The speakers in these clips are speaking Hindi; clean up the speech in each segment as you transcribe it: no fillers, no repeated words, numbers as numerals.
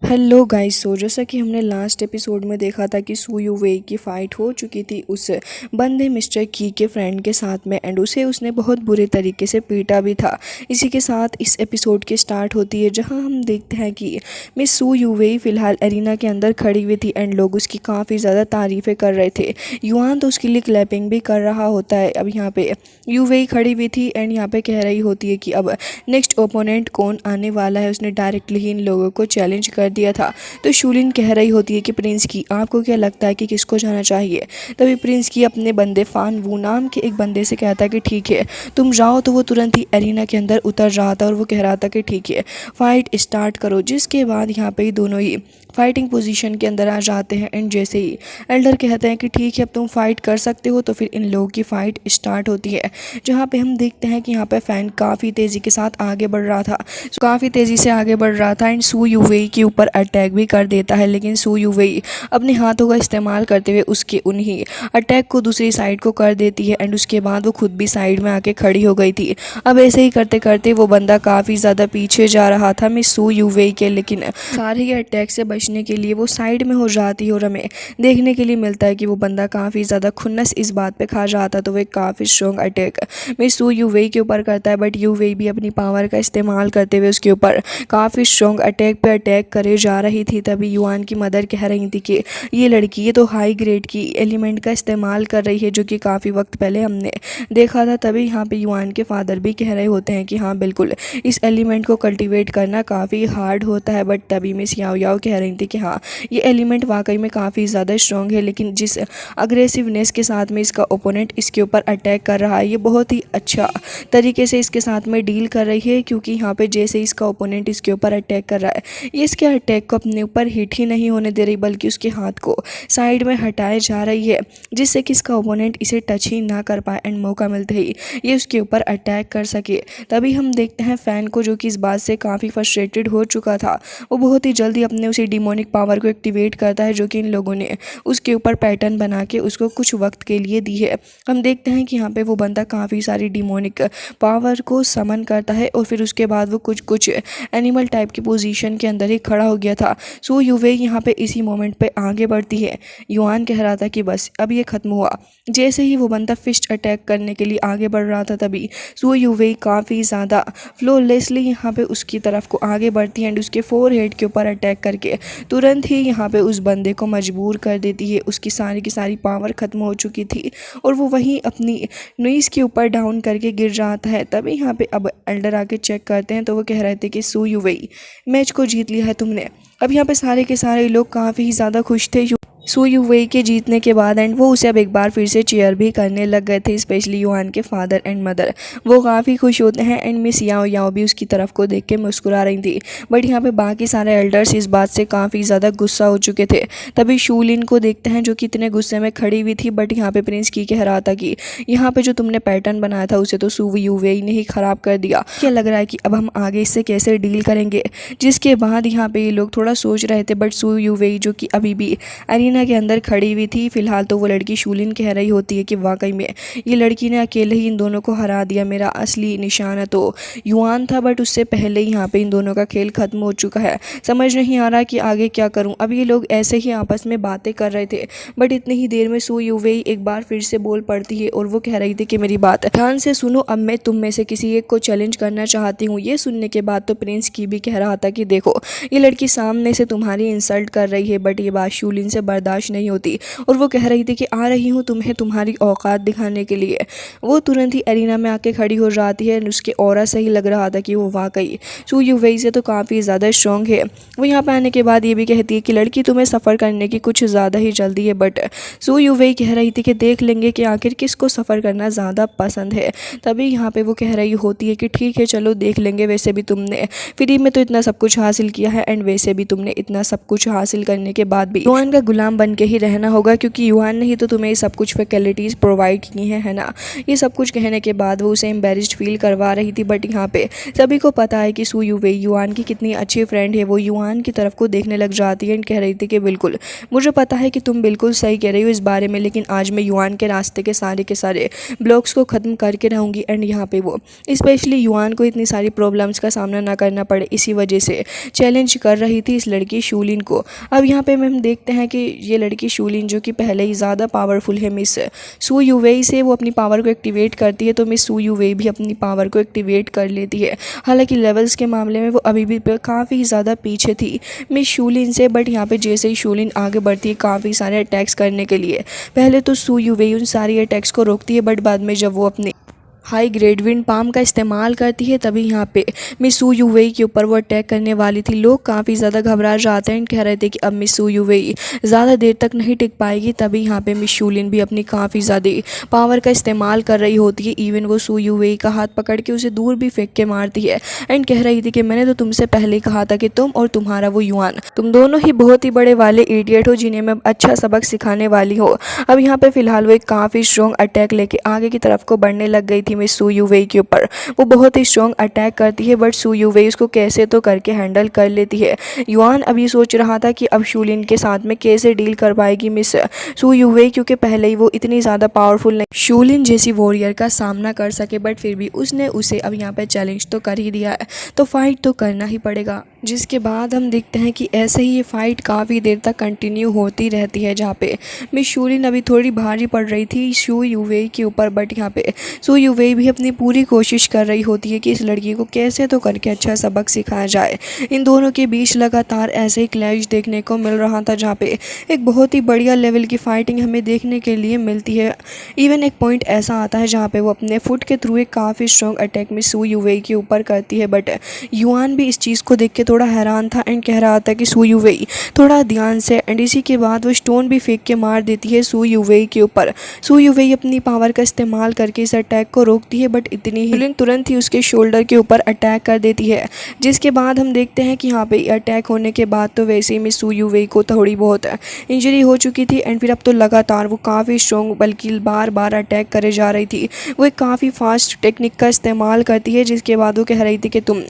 Hello guys. जैसा कि हमने लास्ट एपिसोड में देखा था कि सू यू वेई की फ़ाइट हो चुकी थी उस बंदे मिस्टर की के फ्रेंड के साथ में एंड उसे उसने बहुत बुरे तरीके से पीटा भी था। इसी के साथ इस एपिसोड की स्टार्ट होती है जहां हम देखते हैं कि मिस सू यू वेई फ़िलहाल एरिना के अंदर खड़ी हुई थी एंड लोग उसकी काफ़ी ज़्यादा तारीफ़ें कर रहे थे। युआन तो उसके लिए क्लैपिंग भी कर रहा होता है। अब यहाँ पे यू वेई खड़ी हुई थी एंड यहाँ पे कह रही होती है कि अब नेक्स्ट ओपोनेंट कौन आने वाला है। उसने डायरेक्टली ही इन लोगों को चैलेंज कर दिया था। तो शूलिन कह रही होती है कि प्रिंस की आपको क्या लगता है कि किसको जाना चाहिए। तभी प्रिंस की अपने बंदे फान वू नाम के एक बंदे से कहता है कि ठीक है तुम जाओ। तो वो तुरंत ही एरिना के अंदर उतर रहा था और वो कह रहा था कि ठीक है फाइट स्टार्ट करो। जिसके बाद यहाँ पे ही दोनों ही फाइटिंग पोजीशन के अंदर आ जाते हैं एंड जैसे ही एल्डर कहते हैं कि ठीक है अब तुम फाइट कर सकते हो तो फिर इन लोगों की फ़ाइट स्टार्ट होती है। जहाँ पे हम देखते हैं कि यहाँ पे फ़ैन काफ़ी तेज़ी के साथ आगे बढ़ रहा था, काफ़ी तेज़ी से आगे बढ़ रहा था एंड सू यू वेई के ऊपर अटैक भी कर देता है। लेकिन सू यू वेई अपने हाथों का इस्तेमाल करते हुए उसके उन्हीं अटैक को दूसरी साइड को कर देती है एंड उसके बाद वो खुद भी साइड में आके खड़ी हो गई थी। अब ऐसे ही करते करते वो बंदा काफ़ी ज़्यादा पीछे जा रहा था मिस सू यू वेई के, लेकिन सारे ही अटैक से बचने के लिए वो साइड में हो जाती है और हमें देखने के लिए मिलता है कि वो बंदा काफ़ी ज़्यादा खुन्नस इस बात पे खा जाता। तो वो एक काफ़ी strong attack miss Su Yu Wei के ऊपर करता है, बट यू वेई भी अपनी पावर का इस्तेमाल करते हुए उसके ऊपर काफ़ी स्ट्रॉन्ग अटैक पे अटैक करे जा रही थी। तभी युआन की मदर कह रही थी कि ये लड़की ये तो हाई ग्रेड की एलिमेंट का इस्तेमाल कर रही है, जो कि काफ़ी वक्त पहले हमने देखा था। तभी यहाँ पे युआन के फादर भी कह रहे होते हैं कि हाँ बिल्कुल इस एलिमेंट को कल्टीवेट करना काफ़ी हार्ड होता है। बट तभी मिस याओ याओ कह रही थी कि हाँ ये एलिमेंट वाकई में काफ़ी ज़्यादा स्ट्रॉन्ग है, लेकिन जिस अग्रेसिवनेस के साथ में इसका ओपोनेंट इसके ऊपर अटैक कर रहा है ये बहुत ही अच्छा तरीके से इसके साथ में डील कर रही है। क्योंकि यहाँ पे जैसे इसका ओपोनेंट इसके ऊपर अटैक कर रहा है ये इसके अटैक को अपने ऊपर हिट ही नहीं होने दे रही, बल्कि उसके हाथ को साइड में हटाए जा रही है, जिससे कि इसका ओपोनेंट इसे टच ही ना कर पाए एंड मौका मिलते ही ये उसके ऊपर अटैक कर सके। तभी हम देखते हैं फ़ैन को, जो कि इस बात से काफ़ी फ्रस्ट्रेटेड हो चुका था, वो बहुत ही जल्दी अपने उसी डिमोनिक पावर को एक्टिवेट करता है, जो कि इन लोगों ने उसके ऊपर पैटर्न बना के उसको कुछ वक्त के लिए दी है। हम देखते हैं कि यहाँ पे वो बंदा काफ़ी सारी डिमोनिक पावर को समन करता है और फिर उसके बाद वो कुछ कुछ एनिमल टाइप की पोजीशन के अंदर ही खड़ा हो गया था। सो यू वेई यहाँ पे इसी मोमेंट पे आगे बढ़ती है। युआन कह रहा था कि बस अब ये ख़त्म हुआ। जैसे ही वो बंदा फिस्ट अटैक करने के लिए आगे बढ़ रहा था तभी सो यू वेई काफ़ी ज़्यादा फ्लोलेसली यहाँ पे उसकी तरफ को आगे बढ़ती है एंड उसके फोरहेड के ऊपर अटैक करके तुरंत ही यहाँ पे उस बंदे को मजबूर कर देती है। उसकी सारी की सारी पावर ख़त्म हो चुकी थी और वो वहीं अपनी नोइस के ऊपर डाउन करके गिर जाता है। तभी यहाँ पे अब एल्डर आके चेक करते हैं तो वो कह रहे थे कि सू यू वेई मैच को जीत लिया है तुमने। अब यहाँ पे सारे के सारे लोग काफ़ी ज़्यादा खुश थे सू यू वेई के जीतने के बाद एंड वो उसे अब एक बार फिर से चीयर भी करने लग गए थे। स्पेशली युआन के फादर एंड मदर वो काफ़ी खुश होते हैं एंड मिस याओ याओ भी उसकी तरफ को देख के मुस्कुरा रही थी। बट यहाँ पे बाकी सारे एल्डर्स इस बात से काफ़ी ज़्यादा गुस्सा हो चुके थे। तभी शूलिन को देखते हैं जो कि इतने गुस्से में खड़ी हुई थी, बट यहाँ पे प्रिंस की कह रहा था कि यहाँ पे जो तुमने पैटर्न बनाया था उसे तो सू यू वेई ने ही ख़राब कर दिया। क्या लग रहा है कि अब हम आगे इससे कैसे डील करेंगे। जिसके बाद यहाँ पे ये लोग थोड़ा सोच रहे थे, बट सू यू वेई जो कि अभी भी एरिना के अंदर खड़ी हुई थी। फिलहाल तो वो लड़की शूलिन कह रही होती है कि वाकई में ये लड़की ने अकेले ही इन दोनों को हरा दिया। मेरा असली निशाना तो युआन था, बट उससे पहले ही यहाँ पे इन दोनों का खेल खत्म हो चुका है। समझ नहीं आ रहा कि आगे क्या करूं। अब ये लोग ऐसे ही आपस में बातें कर रहे थे, बट इतनी ही देर में सू यू वेई एक बार फिर से बोल पड़ती है और वो कह रही थी कि मेरी बात ध्यान से सुनो। अब मैं तुम में से किसी एक को चैलेंज करना चाहती हूँ। ये सुनने के बाद तो प्रिंस की भी कह रहा था कि देखो ये लड़की सामने से तुम्हारी इंसल्ट कर रही है, बट ये बात शूलिन से बर्दाश्त नहीं होती और वो कह रही थी कि आ रही हूँ तुम्हें तुम्हारी औकात दिखाने के लिए। वो तुरंत ही एरिना में आके खड़ी हो जाती है। उसके ऑरा से ही लग रहा था कि वो वाकई सू यू वेई से तो काफ़ी ज़्यादा स्ट्रॉन्ग है। वो यहाँ पे आने के बाद ये भी कहती है कि लड़की तुम्हें सफ़र करने की कुछ ज़्यादा ही जल्दी है, बट सू यू वेई कह रही थी कि देख लेंगे कि आखिर किसको सफ़र करना ज़्यादा पसंद है। तभी यहाँ पे वो कह रही होती है कि ठीक है चलो देख लेंगे, वैसे भी तुमने फ्री में तो इतना सब कुछ हासिल किया है एंड वैसे भी तुमने इतना सब कुछ हासिल करने के बाद भी युआन का गुलाम गुलाम बन के ही रहना होगा, क्योंकि युआन ने ही तो तुम्हें सब कुछ फैसिलिटीज़ प्रोवाइड की हैं, है ना। ये सब कुछ कहने के बाद वो उसे एम्बेरस्ड फील करवा रही थी। बट यहाँ पे सभी को पता है कि सू यूवेई युआन की कितनी अच्छी फ्रेंड है। वो युआन की तरफ को देखने लग जाती है एंड कह रही थी कि बिल्कुल मुझे पता है कि तुम बिल्कुल सही कह रही हो इस बारे में, लेकिन आज मैं युआन के रास्ते के सारे ब्लॉक्स को ख़त्म करके रहूँगी। एंड यहाँ पे वो स्पेशली युआन को इतनी सारी प्रॉब्लम्स का सामना ना करना पड़े, इसी वजह से चैलेंज कर रही थी इस लड़की शूलिन को। अब यहाँ पे हम देखते हैं कि ये लड़की शूलिन जो कि पहले ही ज़्यादा पावरफुल है मिस सू यूवेई से, वो अपनी पावर को एक्टिवेट करती है, तो मिस सू यूवेई भी अपनी पावर को एक्टिवेट कर लेती है। हालांकि लेवल्स के मामले में वो अभी भी काफ़ी ज़्यादा पीछे थी मिस शूलिन से। बट यहाँ पे जैसे ही शूलिन आगे बढ़ती है काफ़ी सारे अटैक्स करने के लिए, पहले तो सू यूवेई उन सारी अटैक्स को रोकती है, बट बाद में जब वो अपने हाई ग्रेड विंड पाम का इस्तेमाल करती है तभी यहाँ पे मिस सू यूवेई के ऊपर वो अटैक करने वाली थी। लोग काफ़ी ज़्यादा घबरा जाते हैं, कह रहे थे कि अब मिस सू यूवेई ज़्यादा देर तक नहीं टिक पाएगी। तभी यहाँ पे मिस शूलिन भी अपनी काफ़ी ज़्यादा पावर का इस्तेमाल कर रही होती है। इवन वो सू यूवेई का हाथ पकड़ के उसे दूर भी फेंक के मारती है एंड कह रही थी कि मैंने तो तुमसे पहले कहा था कि तुम और तुम्हारा वो युआन, तुम दोनों ही बहुत ही बड़े वाले इडियट हो जिन्हें मैं अच्छा सबक सिखाने वाली हो। अब यहाँ पे फिलहाल वो एक काफ़ी स्ट्रॉन्ग अटैक लेके आगे की तरफ को बढ़ने लग गई थी मिस सू यूवेई के ऊपर। वो बहुत ही स्ट्रॉन्ग अटैक करती है, बट सू यूवेई उसको कैसे तो करके हैंडल कर लेती है। युआन अभी सोच रहा था कि अब शूलिन के साथ में कैसे डील कर पाएगी मिस सू यूवेई, क्योंकि पहले ही वो इतनी ज़्यादा पावरफुल नहीं शूलिन जैसी वॉरियर का सामना कर सके। बट फिर भी उसने उसे अब यहाँ पे चैलेंज तो कर ही दिया है, तो फाइट तो करना ही पड़ेगा। जिसके बाद हम देखते हैं कि ऐसे ही ये फाइट काफ़ी देर तक कंटिन्यू होती रहती है, जहाँ पे मिस शूलिन अभी थोड़ी भारी पड़ रही थी सू यूवेई के ऊपर। बट यहाँ पे सू यूवेई भी अपनी पूरी कोशिश कर रही होती है कि इस लड़की को कैसे तो करके अच्छा सबक सिखाया जाए। इन दोनों के बीच लगातार ऐसे ही क्लैश देखने को मिल रहा था, जहाँ पे एक बहुत ही बढ़िया लेवल की फाइटिंग हमें देखने के लिए मिलती है। इवन एक पॉइंट ऐसा आता है जहाँ पे वो अपने फुट के थ्रू एक काफ़ी स्ट्रॉन्ग अटैक में सू यूवेई के ऊपर करती है। बट युआन भी इस चीज़ को देख के थोड़ा हैरान था एंड कह रहा था कि सू यूवेई थोड़ा ध्यान से। एंड इसी के बाद वो स्टोन भी फेंक के मार देती है सू यूवेई के ऊपर। सू यूवेई अपनी पावर का इस्तेमाल करके इस अटैक को रोकती है, बट इतनी ही तुरंत ही उसके शोल्डर के ऊपर अटैक कर देती है। जिसके बाद हम देखते हैं कि यहाँ पे अटैक होने के बाद तो वैसे ही मिस सू यूवेई को थोड़ी बहुत इंजरी हो चुकी थी एंड फिर अब तो लगातार वो काफ़ी स्ट्रॉन्ग बल्कि बार बार अटैक करे जा रही थी। वो एक काफ़ी फास्ट टेक्निक का इस्तेमाल करती है, जिसके बाद वो कह रही थी कि तुम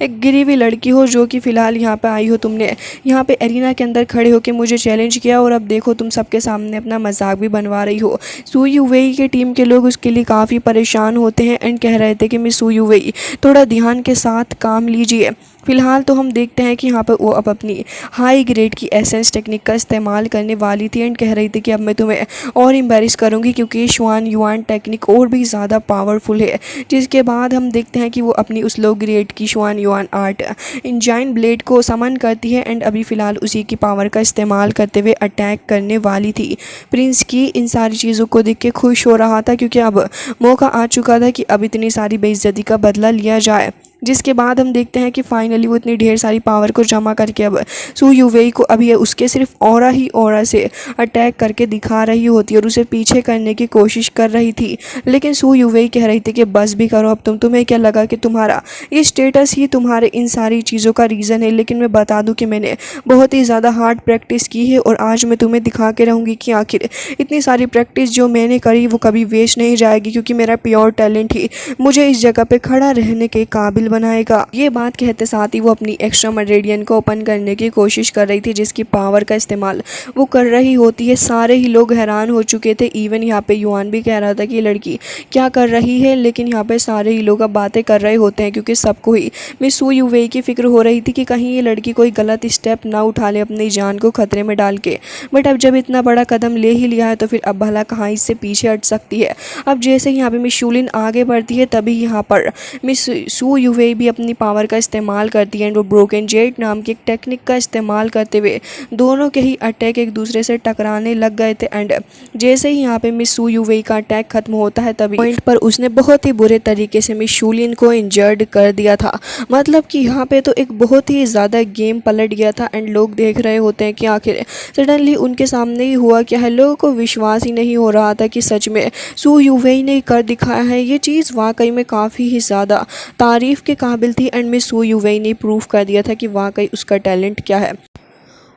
एक गिरी हुई लड़की हो जो कि फ़िलहाल यहाँ पे आई हो, तुमने यहाँ पे एरिना के अंदर खड़े होकर मुझे चैलेंज किया और अब देखो तुम सबके सामने अपना मजाक भी बनवा रही हो। सू यूवेई के टीम के लोग उसके लिए काफ़ी परेशान होते हैं एंड कह रहे थे कि मिस सू यूवेई थोड़ा ध्यान के साथ काम लीजिए। फिलहाल तो हम देखते हैं कि यहाँ पर वो अब अपनी हाई ग्रेड की एसेंस टेक्निक का इस्तेमाल करने वाली थी एंड कह रही थी कि अब मैं तुम्हें और एम्बैरेस करूँगी, क्योंकि शुआन युआन टेक्निक और भी ज़्यादा पावरफुल है। जिसके बाद हम देखते हैं कि वो अपनी उस लो ग्रेड की शुआन युआन आर्ट इंजाइन ब्लेड को समन करती है एंड अभी फ़िलहाल उसी की पावर का इस्तेमाल करते हुए अटैक करने वाली थी। प्रिंस की इन सारी चीज़ों को देख के खुश हो रहा था, क्योंकि अब मौका आ चुका था कि अब इतनी सारी बेइज्जती का बदला लिया जाए। जिसके बाद हम देखते हैं कि फाइनली वो इतनी ढेर सारी पावर को जमा करके अब सू यूवेई को अभी उसके सिर्फ ऑरा ही ऑरा से अटैक करके दिखा रही होती है और उसे पीछे करने की कोशिश कर रही थी। लेकिन सू यूवेई कह रही थी कि बस भी करो अब तुम्हें क्या लगा कि तुम्हारा ये स्टेटस ही तुम्हारे इन सारी चीज़ों का रीज़न है। लेकिन मैं बता दूं कि मैंने बहुत ही ज़्यादा हार्ड प्रैक्टिस की है और आज मैं तुम्हें दिखा के रहूँगी कि आखिर इतनी सारी प्रैक्टिस जो मैंने करी वो कभी वेस्ट नहीं जाएगी, क्योंकि मेरा प्योर टैलेंट ही मुझे इस जगह पर खड़ा रहने के काबिल बनाएगा। ये बात कहते साथ ही वो अपनी एक्स्ट्रा मटेरियल को ओपन करने की कोशिश कर रही थी, जिसकी पावर का इस्तेमाल वो कर रही होती है। सारे ही लोग हैरान हो चुके थे। इवन यहाँ पे युआन भी कह रहा था कि ये लड़की क्या कर रही है, लेकिन यहाँ पे सारे ही लोग अब बातें कर रहे होते हैं, क्योंकि सबको ही मिस सू यूवेई की फिक्र हो रही थी कि कहीं ये लड़की कोई गलत स्टेप ना उठा ले अपनी जान को खतरे में डाल के। बट अब जब इतना बड़ा कदम ले ही लिया है तो फिर अब भला कहाँ इससे पीछे हट सकती है। अब जैसे यहाँ पे मिस शूलिन आगे बढ़ती है तभी यहाँ पर मिस सू यूवेई भी अपनी पावर का इस्तेमाल करती है एंड वो ब्रोकन जेट नाम की एक टेक्निक का इस्तेमाल करते हुए दोनों के ही अटैक एक दूसरे से टकराने लग गए थे। एंड जैसे ही यहाँ पे मिस सू यूवेई का अटैक खत्म होता है तभी पॉइंट पर उसने बहुत ही बुरे तरीके से मिस शूलिन को इंजर्ड कर दिया था। मतलब कि यहाँ पे तो एक बहुत ही ज़्यादा गेम पलट गया था एंड लोग देख रहे होते हैं कि आखिर सडनली उनके सामने ही हुआ क्या है। लोगों को विश्वास ही नहीं हो रहा था कि सच में सू यूवेई ने कर दिखाया है। ये चीज़ वाकई में काफ़ी ही ज़्यादा तारीफ़ के काबिल थी एंड मिस सू यूवेई ने प्रूव कर दिया था कि वाकई उसका टैलेंट क्या है।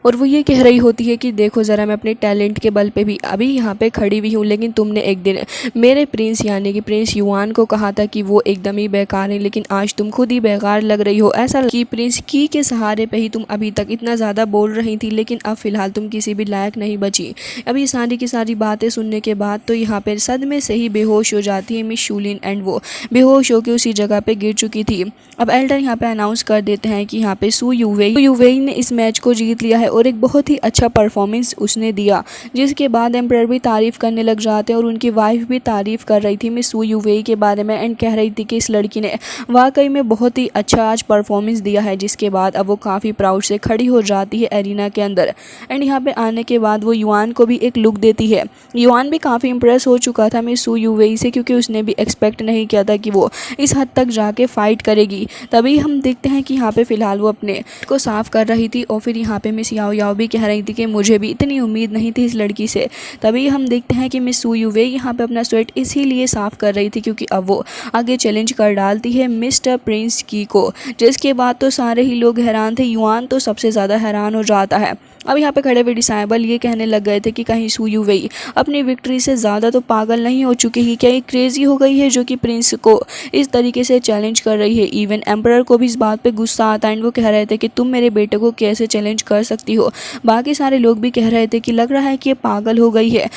और वो ये कह रही होती है कि देखो ज़रा, मैं अपने टैलेंट के बल पे भी अभी यहाँ पे खड़ी हुई हूँ, लेकिन तुमने एक दिन मेरे प्रिंस यानी कि प्रिंस युआन को कहा था कि वो एकदम ही बेकार है, लेकिन आज तुम खुद ही बेकार लग रही हो। ऐसा कि प्रिंस की के सहारे पे ही तुम अभी तक इतना ज़्यादा बोल रही थी, लेकिन अब फ़िलहाल तुम किसी भी लायक नहीं बची। अभी सारी की सारी बातें सुनने के बाद तो यहाँ पर सदमे से ही बेहोश हो जाती है मिस शूलिन, एंड वो बेहोश होकर उसी जगह पर गिर चुकी थी। अब एल्डर यहाँ पे अनाउंस कर देते हैं कि यहाँ पे सू यूवेई ने इस मैच को जीत लिया है और एक बहुत ही अच्छा परफॉर्मेंस उसने दिया, जिसके बाद एम्परर भी तारीफ़ करने लग जाते हैं और उनकी वाइफ भी तारीफ़ कर रही थी मिस सू यूवेई के बारे में, एंड कह रही थी कि इस लड़की ने वाकई में बहुत ही अच्छा आज परफॉर्मेंस दिया है। जिसके बाद अब वो काफ़ी प्राउड से खड़ी हो जाती है एरिना के अंदर, एंड यहाँ पे आने के बाद वो युआन को भी एक लुक देती है। युआन भी काफ़ी इंप्रेस हो चुका था मिस सू यूवेई से, क्योंकि उसने भी एक्सपेक्ट नहीं किया था कि वो इस हद तक जाके फाइट करेगी। तभी हम देखते हैं कि यहाँ पे फ़िलहाल वो अपने को साफ़ कर रही थी, और फिर यहाँ पे मिस याओ याओ भी कह रही थी कि मुझे भी इतनी उम्मीद नहीं थी इस लड़की से। तभी हम देखते हैं कि मिस सू यूवेई यहाँ पे अपना स्वेट इसीलिए साफ़ कर रही थी क्योंकि अब वो आगे चैलेंज कर डालती है मिस्टर प्रिंस की को, जिसके बाद तो सारे ही लोग हैरान थे। युआन तो सबसे ज़्यादा हैरान हो जाता है। अब यहाँ पे खड़े हुए डिसाइबल ये कहने लग गए थे कि कहीं सू यूवेई अपनी विक्ट्री से ज़्यादा तो पागल नहीं हो चुकी है, क्या ये क्रेजी हो गई है जो कि प्रिंस को इस तरीके से चैलेंज कर रही है। इवन एम्परर को भी इस बात पे गुस्सा आता है, एंड वो कह रहे थे कि तुम मेरे बेटे को कैसे चैलेंज कर सकती हो। बाकी सारे लोग भी कह रहे थे कि लग रहा है कि ये पागल हो गई है।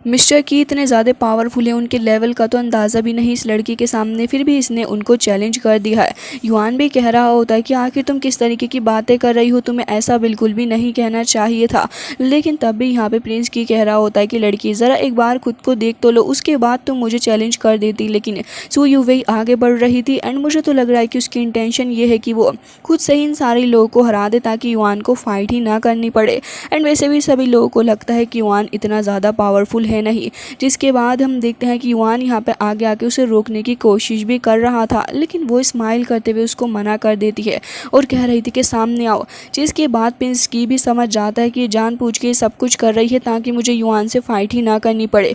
मिस्टर की इतने ज़्यादा पावरफुल है, उनके लेवल का तो अंदाज़ा भी नहीं इस लड़की के सामने, फिर भी इसने उनको चैलेंज कर दिया है। युआन भी कह रहा होता है कि आखिर तुम किस तरीके की बातें कर रही हो, तुम्हें ऐसा बिल्कुल भी नहीं कहना चाहिए था। लेकिन तब भी यहाँ पे प्रिंस की कह रहा होता है कि लड़की ज़रा एक बार खुद को देख तो लो, उसके बाद तुम मुझे चैलेंज कर देती। लेकिन सू यूवेई आगे बढ़ रही थी, एंड मुझे तो लग रहा है कि उसकी इंटेंशन ये है कि वो खुद से ही इन सारे लोगों को हरा दे ताकि युआन को फाइट ही ना करनी पड़े। एंड वैसे भी सभी लोगों को लगता है कि युआन इतना ज़्यादा पावरफुल है नहीं। जिसके बाद हम देखते हैं कि युआन यहाँ पे आगे आके उसे रोकने की कोशिश भी कर रहा था, लेकिन वो स्माइल करते हुए उसको मना कर देती है और कह रही थी कि सामने आओ। जिसके बाद प्रिंस की भी समझ जाता है कि जानबूझ के सब कुछ कर रही है ताकि मुझे युआन से फाइट ही ना करनी पड़े।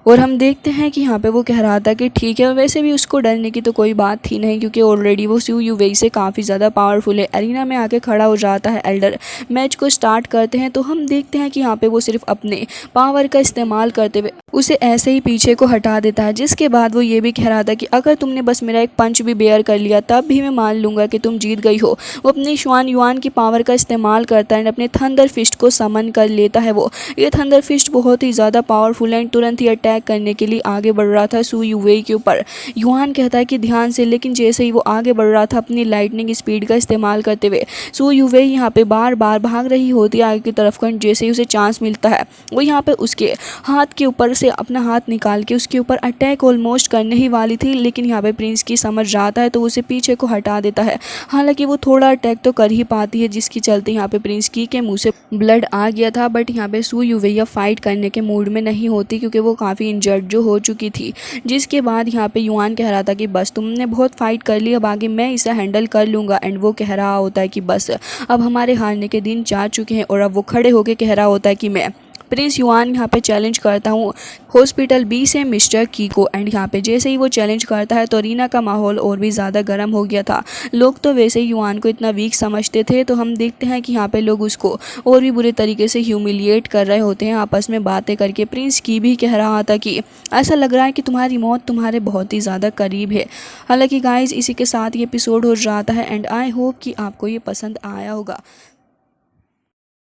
और हम देखते हैं कि यहाँ पे वो कह रहा था कि ठीक है, वैसे भी उसको डरने की तो कोई बात थी नहीं क्योंकि ऑलरेडी वो सू यूवेई से काफ़ी ज़्यादा पावरफुल है। एरिना में आके खड़ा हो जाता है एल्डर। मैच को स्टार्ट करते हैं तो हम देखते हैं कि यहाँ पे वो सिर्फ अपने पावर का इस्तेमाल करते हुए उसे ऐसे ही पीछे को हटा देता है। जिसके बाद वो ये भी कह रहा था कि अगर तुमने बस मेरा एक पंच भी बेयर कर लिया तब भी मैं मान लूँगा कि तुम जीत गई हो। वो अपनी श्वान युआन की पावर का इस्तेमाल करता है, अपने थंडर फिस्ट को समन कर लेता है। वो ये थंडर फिस्ट बहुत ही ज़्यादा पावरफुल है, तुरंत ही अटैक करने के लिए आगे बढ़ रहा था सू यूवेई के ऊपर। युआन कहता है कि ध्यान से, लेकिन जैसे ही वो आगे बढ़ रहा था अपनी लाइटनिंग स्पीड का इस्तेमाल करते हुए सू यूवेई यहाँ पे बार बार भाग रही होती है आगे की तरफ का। जैसे ही उसे चांस मिलता है वो यहाँ पे उसके हाथ के ऊपर से अपना हाथ निकाल के उसके ऊपर अटैक ऑलमोस्ट करने ही वाली थी, लेकिन यहाँ पे प्रिंस की समझ जाता है तो उसे पीछे को हटा देता है। हालांकि वो थोड़ा अटैक तो कर ही पाती है, जिसकी चलते यहाँ पे प्रिंस की के मुंह से ब्लड आ गया था। बट यहाँ पे सू यूवेई फाइट करने के मूड में नहीं होती क्योंकि वो काफ़ी इंजर्ड जो हो चुकी थी। जिसके बाद यहाँ पे युआन कह रहा था कि बस तुमने बहुत फाइट कर ली, अब आगे मैं इसे हैंडल कर लूँगा। एंड वो कह रहा होता है कि बस अब हमारे हारने के दिन जा चुके हैं, और अब वो खड़े होकर कह रहा होता है कि मैं प्रिंस युआन यहाँ पे चैलेंज करता हूँ हॉस्पिटल बी से मिस्टर की को। एंड यहाँ पे जैसे ही वो चैलेंज करता है तो अरीना का माहौल और भी ज़्यादा गर्म हो गया था। लोग तो वैसे ही युआन को इतना वीक समझते थे, तो हम देखते हैं कि यहाँ पे लोग उसको और भी बुरे तरीके से ह्यूमिलिएट कर रहे होते हैं आपस में बातें करके। प्रिंस की भी कह रहा था कि ऐसा लग रहा है कि तुम्हारी मौत तुम्हारे बहुत ही ज़्यादा करीब है। हालाँकि गाइज इसी के साथ ये एपिसोड हो जाता है, एंड आई होप कि आपको ये पसंद आया होगा।